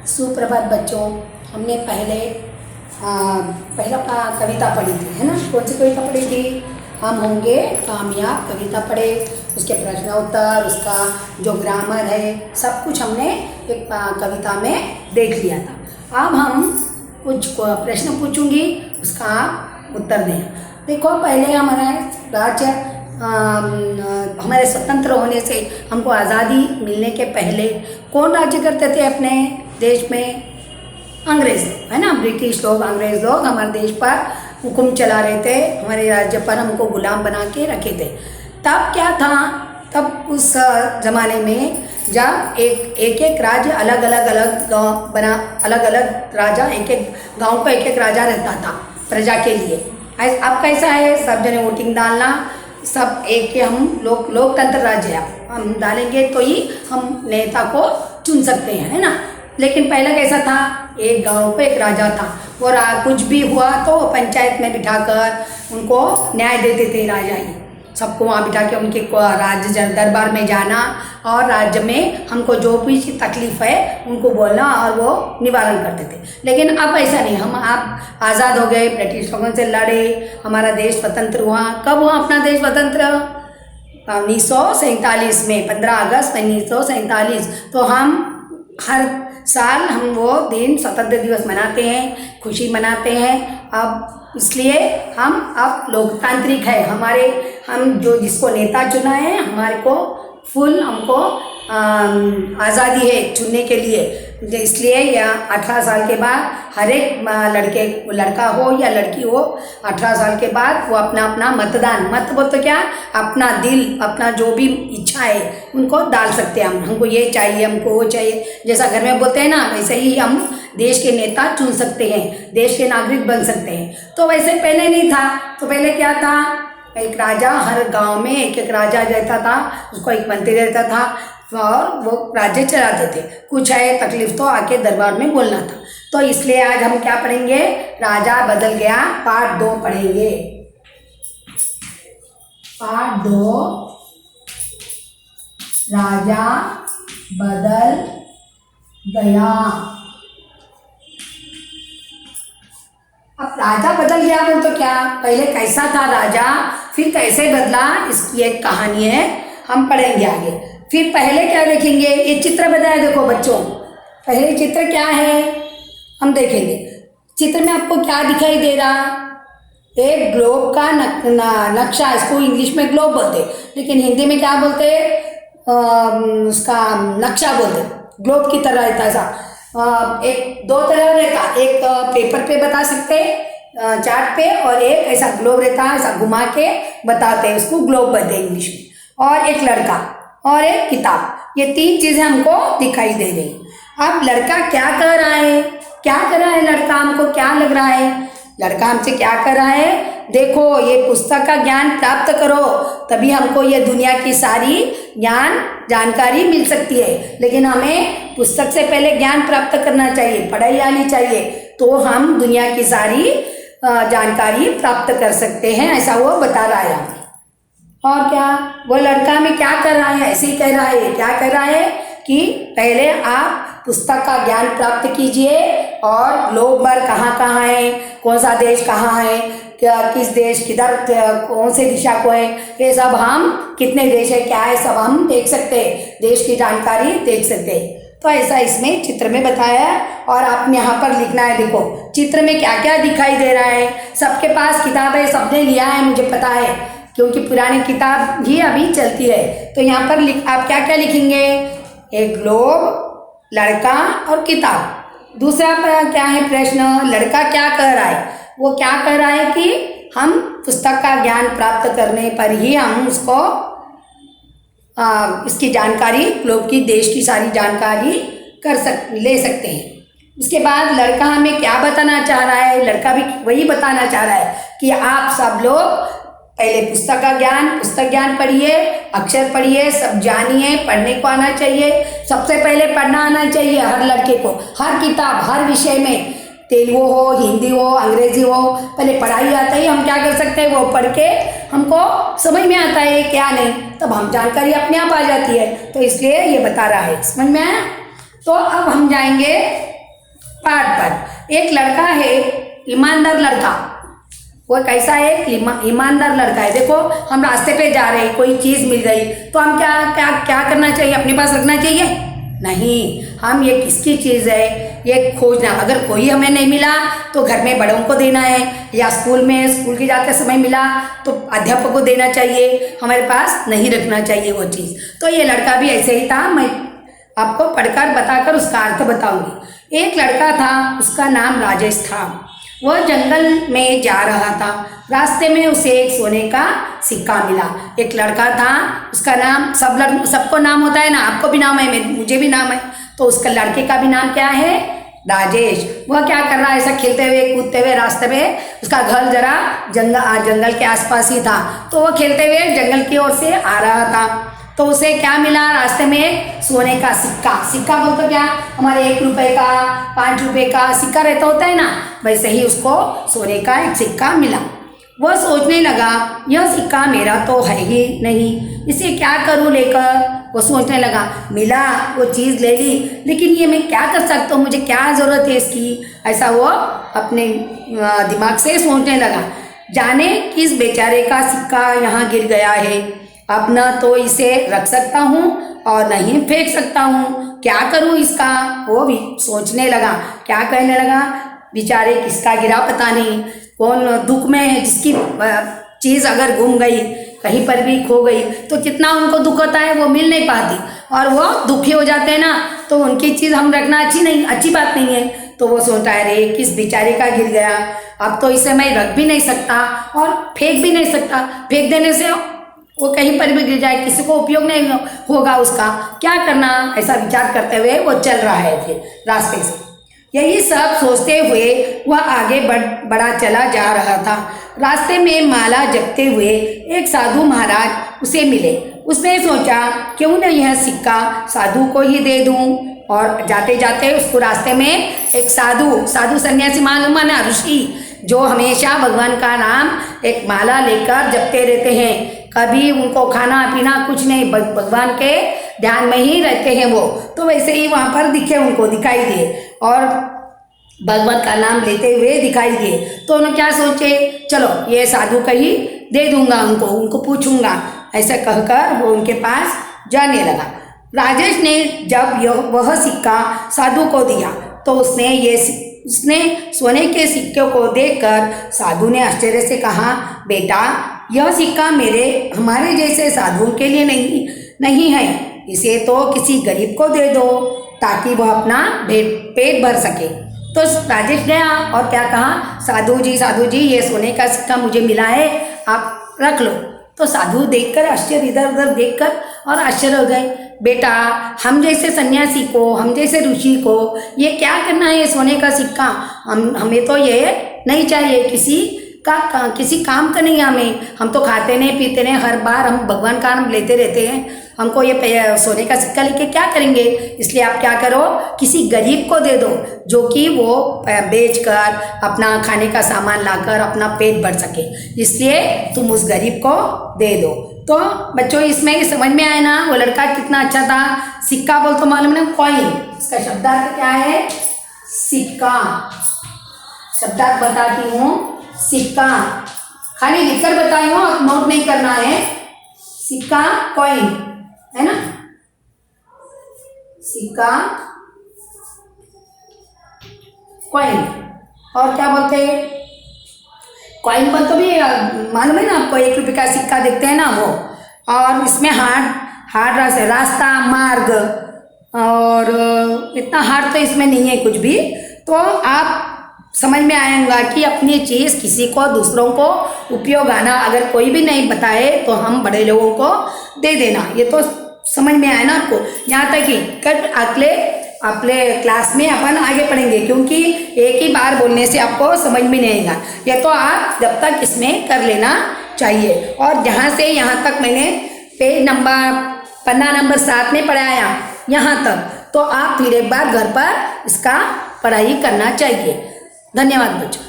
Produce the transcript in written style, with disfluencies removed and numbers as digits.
सुप्रभात बच्चों। हमने पहला कविता पढ़ी थी, है ना। कौन सी कविता पढ़ी थी? हम होंगे कामयाब कविता पढ़े। उसके प्रश्न उत्तर, उसका जो ग्रामर है, सब कुछ हमने एक कविता में देख लिया था। अब हम कुछ प्रश्न पूछूंगी, उसका आप उत्तर दें। देखो, पहले हमारा राज्य हमारे स्वतंत्र होने से, हमको आज़ादी मिलने के पहले कौन राज्य करते थे अपने देश में? अंग्रेज़, है ना। ब्रिटिश लोग, अंग्रेज़ लोग हमारे देश पर हुक्म चला रहे थे, हमारे राज्य पर हमको गुलाम बना के रखे थे। तब क्या था? तब उस ज़माने में जब एक राज्य अलग अलग गाँव बना, अलग अलग राजा, एक गाँव का एक राजा रहता था प्रजा के लिए। अब कैसा है? सब जने वोटिंग डालना, सब एक के हम लोकतंत्र राज्य है, हम डालेंगे तो ही हम नेता को चुन सकते हैं, है ना। लेकिन पहले कैसा था? एक गांव पे एक राजा था, और कुछ भी हुआ तो पंचायत में बिठाकर उनको न्याय देते थे राजा ही। सबको वहाँ बिठा के उनके राज्य दरबार में जाना, और राज्य में हमको जो भी तकलीफ है उनको बोलना, और वो निवारण करते थे। लेकिन अब ऐसा नहीं, हम आप आज़ाद हो गए, ब्रिटिश लोगों से लड़े, हमारा देश स्वतंत्र हुआ। कब हुआ अपना देश स्वतंत्र? 1947 में, 15 अगस्त 1947। तो हम हर साल हम वो दिन स्वतंत्र दिवस मनाते हैं, खुशी मनाते हैं। अब इसलिए हम अब लोकतांत्रिक है हमारे, हम जो जिसको नेता चुना है, हमारे को फुल हमको आज़ादी है चुनने के लिए। इसलिए या 18 साल के बाद हर एक लड़का हो या लड़की हो, 18 साल के बाद वो अपना अपना मतदान, मत बोल तो क्या, अपना दिल, अपना जो भी इच्छा है उनको डाल सकते हैं। हमको ये चाहिए, हमको वो चाहिए, जैसा घर में बोलते हैं ना, वैसे ही हम देश के नेता चुन सकते हैं, देश के नागरिक बन सकते हैं। तो वैसे पहले नहीं था। तो पहले क्या था? एक राजा, हर गांव में एक राजा रहता था, उसको एक मंत्री रहता था, और वो राज्य चलाते थे। कुछ है तकलीफ तो आके दरबार में बोलना था। तो इसलिए आज हम क्या पढ़ेंगे? राजा बदल गया, पार्ट 2 पढ़ेंगे। पार्ट 2, राजा बदल गया। अब राजा बदल गया बोल तो क्या, पहले कैसा था राजा, फिर कैसे बदला, इसकी एक कहानी है, हम पढ़ेंगे आगे। फिर पहले क्या देखेंगे? ये चित्र बताया, देखो बच्चों, पहले चित्र क्या है हम देखेंगे। चित्र में आपको क्या दिखाई दे रहा? एक ग्लोब का नक्शा, इसको इंग्लिश में ग्लोब बोलते, लेकिन हिंदी में क्या बोलते? उसका नक्शा बोलते। ग्लोब की तरह रहता ऐसा, एक दो तरह रहता, एक पेपर पे बता सकते चार्ट पे, और एक ऐसा ग्लोब रहता है, ऐसा घुमा के बताते हैं, उसको ग्लोब बोलते हैं इंग्लिश में। और एक लड़का और एक किताब, ये 3 चीजें हमको दिखाई दे रही। अब लड़का क्या कर रहा है? क्या कर रहा है लड़का? हमको क्या लग रहा है? लड़का हमसे क्या कर रहा है? देखो, ये पुस्तक का ज्ञान प्राप्त करो, तभी हमको ये दुनिया की सारी ज्ञान जानकारी मिल सकती है। लेकिन हमें पुस्तक से पहले ज्ञान प्राप्त करना चाहिए, पढ़ाई आनी चाहिए, तो हम दुनिया की सारी जानकारी प्राप्त कर सकते हैं, ऐसा वो बता रहा है। और क्या वो लड़का में क्या कर रहा है? ऐसे ही कह रहा है, क्या कर रहा है कि पहले आप पुस्तक का ज्ञान प्राप्त कीजिए, और ग्लोब पर कहाँ कहाँ है, कौन सा देश कहाँ है, किस देश किधर, कौन से दिशा को है, ये सब हम, कितने देश है, क्या है, सब हम देख सकते हैं, देश की जानकारी देख सकते हैं। तो ऐसा इसमें चित्र में बताया है, और आप यहाँ पर लिखना है। देखो चित्र में क्या क्या दिखाई दे रहा है। सबके पास किताब है, सबने लिया है, मुझे पता है, क्योंकि पुरानी किताब ही अभी चलती है। तो यहाँ पर आप क्या क्या लिखेंगे? एक ग्लोब, लड़का और किताब। दूसरा क्या है प्रश्न? लड़का क्या कह रहा है? वो क्या कह रहा है कि हम पुस्तक का ज्ञान प्राप्त करने पर ही हम उसको इसकी जानकारी, ग्लोब की, देश की सारी जानकारी ले सकते हैं। उसके बाद लड़का हमें क्या बताना चाह रहा है? लड़का भी वही बताना चाह रहा है कि आप सब लोग पहले पुस्तक ज्ञान पढ़िए, अक्षर पढ़िए, सब जानिए, पढ़ने को आना चाहिए। सबसे पहले पढ़ना आना चाहिए हर लड़के को, हर किताब, हर विषय में, तेलुगु हो, हिंदी हो, अंग्रेजी हो, पहले पढ़ाई आता ही हम क्या कर सकते हैं? वो पढ़ के हमको समझ में आता है क्या नहीं, तब हम जानकारी अपने आप आ जाती है। तो इसलिए ये बता रहा है, समझ में आया? तो अब हम जाएंगे पाठ पर। एक लड़का है, ईमानदार लड़का। वो कैसा है? ईमानदार लड़का है। देखो हम रास्ते पे जा रहे हैं, कोई चीज़ मिल गई तो हम क्या क्या क्या करना चाहिए? अपने पास रखना चाहिए? नहीं, हम ये किसकी चीज़ है ये खोजना। अगर कोई हमें नहीं मिला तो घर में बड़ों को देना है, या स्कूल के जाते समय मिला तो अध्यापक को देना चाहिए, हमारे पास नहीं रखना चाहिए वो चीज़। तो ये लड़का भी ऐसे ही था। मैं आपको पढ़कर बताकर उसका अर्थ बताऊंगी। एक लड़का था, उसका नाम राजेश था। वह जंगल में जा रहा था। रास्ते में उसे एक सोने का सिक्का मिला। एक लड़का था, उसका नाम सबको नाम होता है ना, आपको भी नाम है, मुझे भी नाम है, तो उसका लड़के का भी नाम क्या है? राजेश। वह क्या कर रहा है? ऐसा खेलते हुए कूदते हुए रास्ते में, उसका घर जरा जंगल के आसपास ही था, तो वह खेलते हुए जंगल की ओर से आ रहा था। तो उसे क्या मिला? रास्ते में सोने का सिक्का। सिक्का बोल तो क्या, हमारे 1 रुपए का, 5 रुपए का सिक्का रहता होता है ना, वैसे ही उसको सोने का एक सिक्का मिला। वह सोचने लगा, यह सिक्का मेरा तो है ही नहीं, इसे क्या करूं लेकर। वो सोचने लगा, मिला वो चीज़ ले ली, लेकिन ये मैं क्या कर सकता हूँ, मुझे क्या ज़रूरत है इसकी। ऐसा वो अपने दिमाग से सोचने लगा। जाने किस बेचारे का सिक्का यहाँ गिर गया है, अब न तो इसे रख सकता हूँ और नहीं फेंक सकता हूँ, क्या करूँ इसका। वो भी सोचने लगा, क्या कहने लगा, बेचारे किसका गिरा पता नहीं, कौन दुख में है, जिसकी चीज़ अगर गुम गई, कहीं पर भी खो गई तो कितना उनको दुख होता है, वो मिल नहीं पाती और वो दुखी हो जाते हैं ना, तो उनकी चीज़ हम रखना अच्छी बात नहीं है। तो वो सोचता है, अरे किस बेचारे का गिर गया, अब तो इसे मैं रख भी नहीं सकता और फेंक भी नहीं सकता, फेंक देने से वो कहीं पर भी गिर जाए, किसी को उपयोग नहीं होगा उसका, क्या करना। ऐसा विचार करते हुए वो चल रहा है फिर रास्ते से। यही सब सोचते हुए वह आगे बढ़ा चला जा रहा था। रास्ते में माला जपते हुए एक साधु महाराज उसे मिले। उसने सोचा, क्यों न यह सिक्का साधु को ही दे दूं। और जाते जाते उसको रास्ते में एक साधु सन्यासी मालूम है ना, ऋषि, जो हमेशा भगवान का नाम एक माला लेकर जपते रहते हैं, कभी उनको खाना पीना कुछ नहीं, भगवान के ध्यान में ही रहते हैं वो। तो वैसे ही वहाँ पर उनको दिखाई दिए और भगवान का नाम लेते हुए दिखाई दिए। तो उन्होंने क्या सोचे, चलो ये साधु का ही दे दूंगा, उनको पूछूंगा, ऐसा कहकर वो उनके पास जाने लगा। राजेश ने जब वह सिक्का साधु को दिया तो उसने सोने के सिक्के को देखकर साधु ने आश्चर्य से कहा, बेटा यह सिक्का हमारे जैसे साधुओं के लिए नहीं है, इसे तो किसी गरीब को दे दो ताकि वह अपना पेट भर सके। तो राजेश गया और क्या कहा, साधु जी ये सोने का सिक्का मुझे मिला है, आप रख लो। तो साधु देखकर आश्चर्य, इधर उधर देखकर और आश्चर्य हो गए, बेटा हम जैसे सन्यासी को, हम जैसे ऋषि को ये क्या करना है, ये सोने का सिक्का, हमें तो ये नहीं चाहिए, किसी काम का नहीं हम तो खाते नहीं पीते नहीं, हर बार हम भगवान का नाम लेते रहते हैं, हमको ये सोने का सिक्का लेके क्या करेंगे। इसलिए आप क्या करो, किसी गरीब को दे दो जो कि वो बेचकर अपना खाने का सामान लाकर अपना पेट भर सके, इसलिए तुम उस गरीब को दे दो। तो बच्चों इसमें समझ में आया ना, वो लड़का कितना अच्छा था। सिक्का बोल तो मालूम ना, कॉइन, इसका शब्दार्थ क्या है, सिक्का। शब्दार्थ बताती हूँ, सिक्का, खाली लिखकर बताई हूँ, आप नोट नहीं करना है। सिक्का कॉइन है ना, सिक्का कॉइन। और क्या बोलते हैं, कॉइन पर तो भी मालूम है ना आपको, 1 रुपये का सिक्का देखते हैं ना वो। और इसमें हार्ड रास्ता, मार्ग, और इतना हार्ड तो इसमें नहीं है कुछ भी। तो आप समझ में आएगा कि अपनी चीज़ किसी को, दूसरों को उपयोग आना, अगर कोई भी नहीं बताए तो हम बड़े लोगों को दे देना। ये तो समझ में आया ना आपको। यहाँ तक कि कल अगले क्लास में अपन आगे पढ़ेंगे, क्योंकि एक ही बार बोलने से आपको समझ में नहीं आएगा। ये तो आप जब तक इसमें कर लेना चाहिए। और जहाँ से यहाँ तक मैंने पन्ना नंबर 7 में पढ़ाया यहाँ तक, तो आप फिर एक बार घर पर इसका पढ़ाई करना चाहिए। धन्यवाद बच्चों।